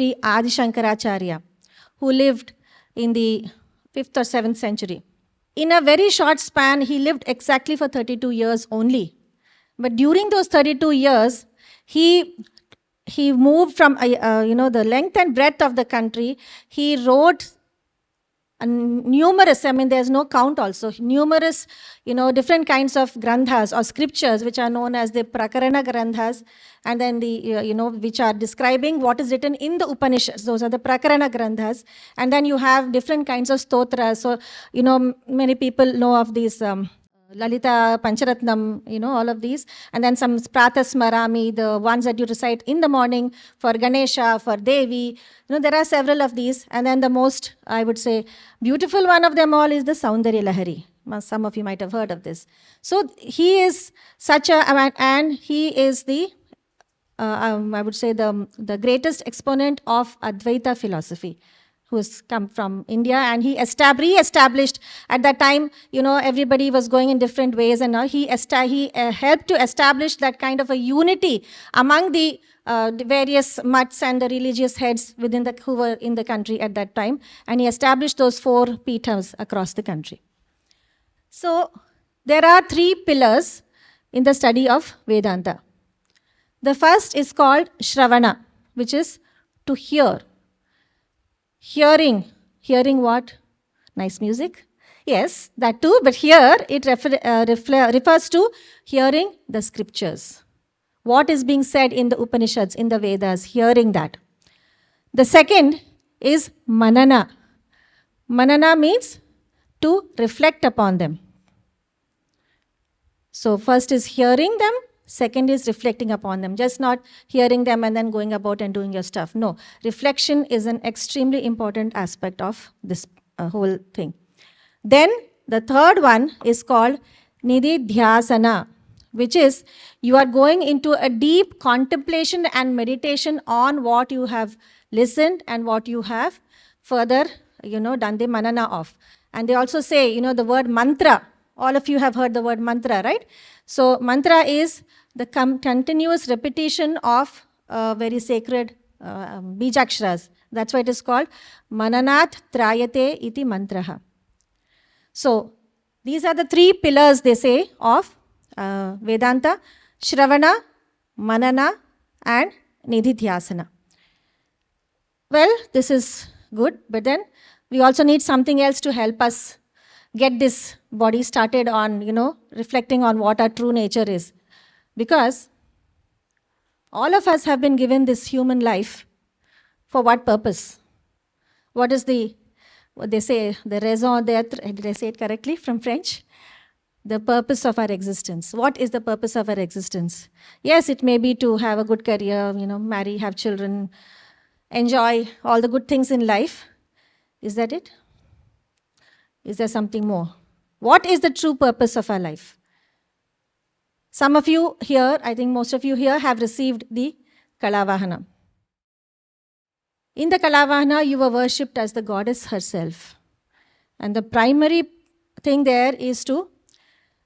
Sri Adi Shankaracharya, who lived in the 5th or 7th century. In a very short span, he lived exactly for 32 years only. But during those 32 years, he moved from the length and breadth of the country. He wrote numerous, there's no count also, numerous, different kinds of granthas or scriptures, which are known as the prakarana granthas, and then the, which are describing what is written in the Upanishads. Those are the prakarana granthas. And then you have different kinds of stotras. So, many people know of these Lalita Pancharatnam, all of these. And then some Pratasmarami, the ones that you recite in the morning for Ganesha, for Devi. There are several of these. And then the most, I would say, beautiful one of them all is the Saundarya Lahari. Some of you might have heard of this. So he is such and he is the, I would say, the greatest exponent of Advaita philosophy, who has come from India, and he re-established. At that time, everybody was going in different ways, and now he helped to establish that kind of a unity among the various mutts and the religious heads who were in the country at that time, and he established those 4 peethas across the country. So there are 3 pillars in the study of Vedanta. The first is called Shravana, which is to hear. Hearing what? Nice music? Yes, that too, but here it refers to hearing the scriptures. What is being said in the Upanishads, in the Vedas, hearing that. The second is Manana. Manana means to reflect upon them. So first is hearing them, second is reflecting upon them. Just not hearing them and then going about and doing your stuff. No, reflection is an extremely important aspect of this whole thing. Then the third one is called Nididhyasana, which is you are going into a deep contemplation and meditation on what you have listened and what you have further, done the manana of. And they also say, the word mantra. All of you have heard the word mantra, right? So mantra is the continuous repetition of very sacred bijaksharas. That's why it is called Mananat Trayate iti mantraha. So these are the 3 pillars, they say, of Vedanta: Shravana, Manana, and Nididhyasana. Well, this is good, but then we also need something else to help us get this body started on, reflecting on what our true nature is. Because all of us have been given this human life for what purpose? What is what they say, the raison d'etre, did I say it correctly from French? The purpose of our existence. What is the purpose of our existence? Yes, it may be to have a good career, marry, have children, enjoy all the good things in life. Is that it? Is there something more? What is the true purpose of our life? Some of you here, I think most of you here, have received the Kalavahana. In the Kalavahana, you were worshipped as the goddess herself. And the primary thing there is to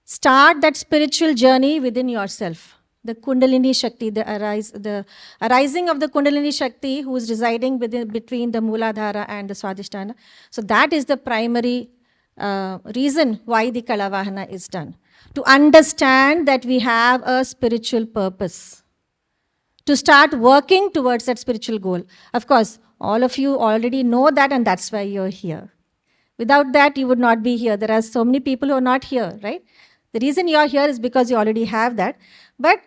start that spiritual journey within yourself. The Kundalini Shakti, the arising of the Kundalini Shakti, who is residing between the Mooladhara and the Swadhisthana. So that is the primary reason why the Kalavahana is done. To understand that we have a spiritual purpose. To start working towards that spiritual goal. Of course, all of you already know that, and that's why you're here. Without that, you would not be here. There are so many people who are not here, right? The reason you're here is because you already have that. But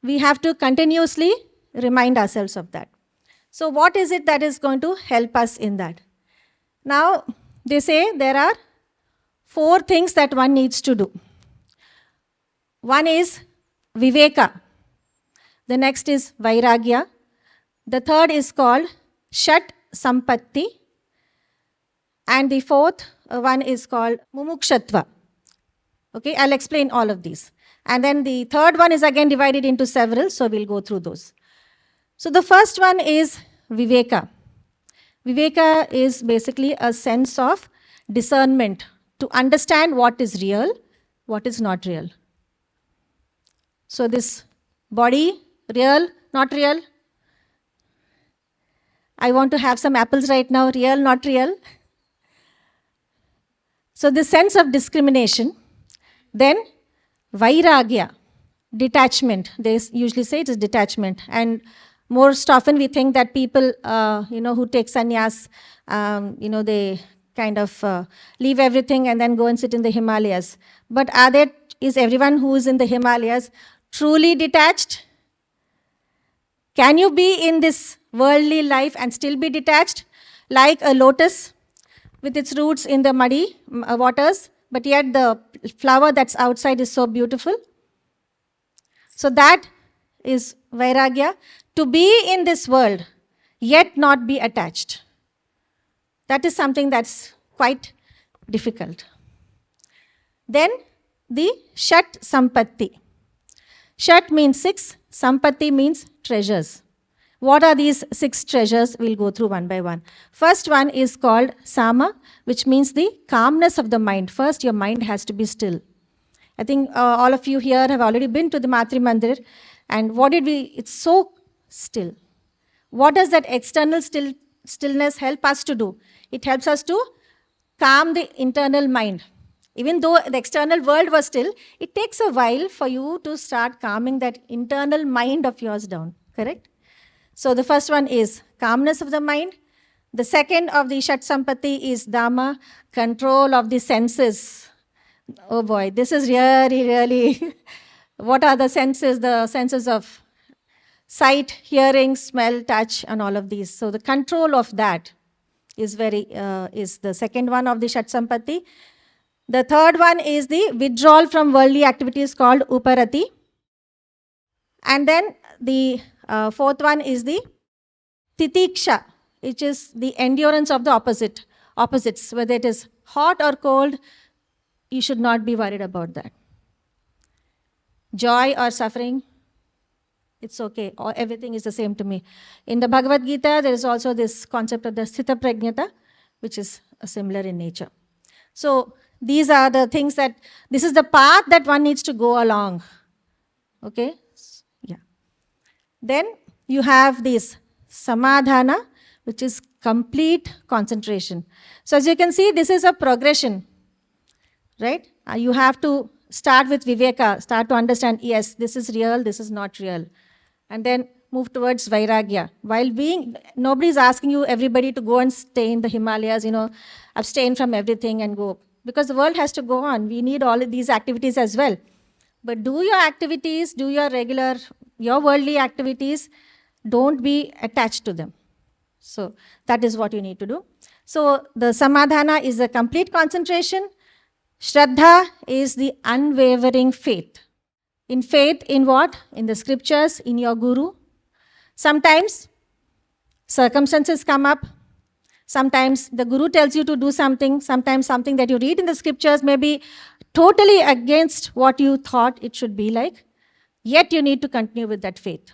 we have to continuously remind ourselves of that. So what is it that is going to help us in that? Now, they say there are 4 things that one needs to do. One is Viveka. The next is Vairagya. The third is called Shat-Sampatti. And the 4th one is called Mumukshatva. Okay, I'll explain all of these. And then the 3rd one is again divided into several, so we'll go through those. So the first one is Viveka. Viveka is basically a sense of discernment, to understand what is real, what is not real. So this body, real, not real? I want to have some apples right now, real, not real. So this sense of discrimination. Then vairagya, detachment. They usually say it is detachment. And most often we think that people, who take sannyas, they kind of leave everything and then go and sit in the Himalayas. But is everyone who is in the Himalayas truly detached? Can you be in this worldly life and still be detached? Like a lotus with its roots in the muddy waters, but yet the flower that's outside is so beautiful. So that is vairagya, to be in this world, yet not be attached. That is something that's quite difficult. Then the Shat-Sampatti. Shat means 6, Sampatti means treasures. What are these 6 treasures? We'll go through one by one. First one is called Sama, which means the calmness of the mind. First, your mind has to be still. I think all of you here have already been to the Matri Mandir. And it's so still. What does that external stillness help us to do? It helps us to calm the internal mind. Even though the external world was still, it takes a while for you to start calming that internal mind of yours down, correct? So the first one is calmness of the mind. The second of the Shat-Sampatti is Dhamma, control of the senses. Oh boy, this is really, what are the senses? The senses of sight, hearing, smell, touch, and all of these. So the control of that is the second one of the Shat-Sampatti. The third one is the withdrawal from worldly activities called Uparati. And then the fourth one is the Titiksha, which is the endurance of the opposites. Whether it is hot or cold, you should not be worried about that. Joy or suffering, it's okay. Everything is the same to me. In the Bhagavad Gita, there is also this concept of the Sthita Prajnata, which is similar in nature. So these are the things this is the path that one needs to go along. Okay? Yeah. Then you have this Samadhana, which is complete concentration. So as you can see, this is a progression, right? You have to start with Viveka, start to understand, yes, this is real, this is not real. And then move towards Vairagya. Nobody is asking you, everybody, to go and stay in the Himalayas, abstain from everything and go. Because the world has to go on. We need all of these activities as well. But do your activities, do your worldly activities, don't be attached to them. So that is what you need to do. So the Samadhana is the complete concentration. Shraddha is the unwavering faith. In faith in what? In the scriptures, in your guru. Sometimes circumstances come up. Sometimes the guru tells you to do something. Sometimes something that you read in the scriptures may be totally against what you thought it should be like. Yet you need to continue with that faith.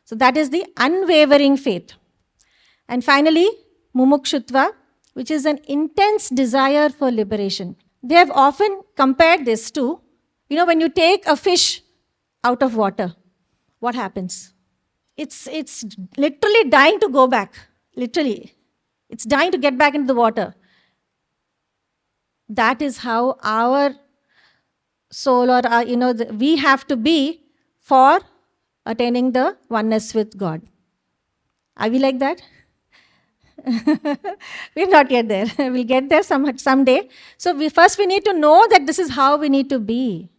So that is the unwavering faith. And finally, mumukshutva, which is an intense desire for liberation. They have often compared this to, when you take a fish out of water, what happens? It's literally dying to go back. Literally. It's dying to get back into the water. That is how our soul or, we have to be for attaining the oneness with God. Are we like that? We're not yet there. We'll get there someday. So we need to know that this is how we need to be.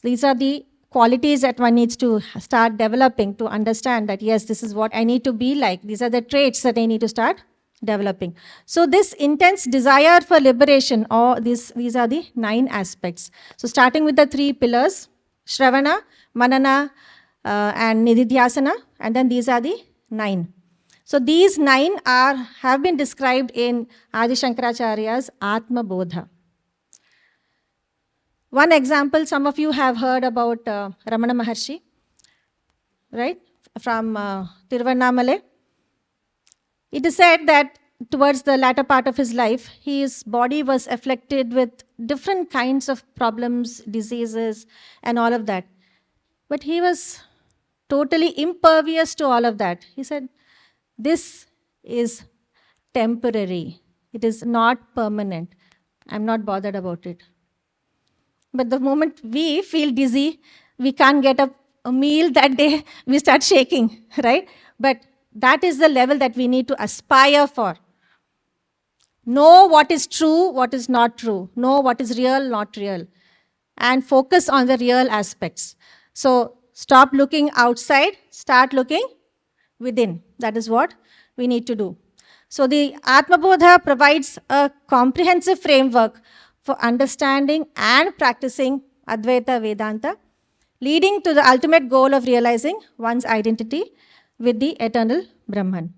These are the qualities that one needs to start developing to understand that, yes, this is what I need to be like. These are the traits that I need to start developing. So this intense desire for liberation, these are the 9 aspects. So starting with the 3 pillars, Shravana, Manana, and Nididhyasana, and then these are the 9. So these 9 have been described in Adi Shankaracharya's Atma Bodha. One example, some of you have heard about Ramana Maharshi, right? From Tiruvannamalai. It is said that towards the latter part of his life, his body was afflicted with different kinds of problems, diseases, and all of that. But he was totally impervious to all of that. He said, this is temporary. It is not permanent. I'm not bothered about it. But the moment we feel dizzy, we can't get a meal that day, we start shaking, right? But that is the level that we need to aspire for. Know what is true, what is not true. Know what is real, not real. And focus on the real aspects. So stop looking outside, start looking within. That is what we need to do. So the Atmabodha provides a comprehensive framework for understanding and practicing Advaita Vedanta, leading to the ultimate goal of realizing one's identity with the eternal Brahman.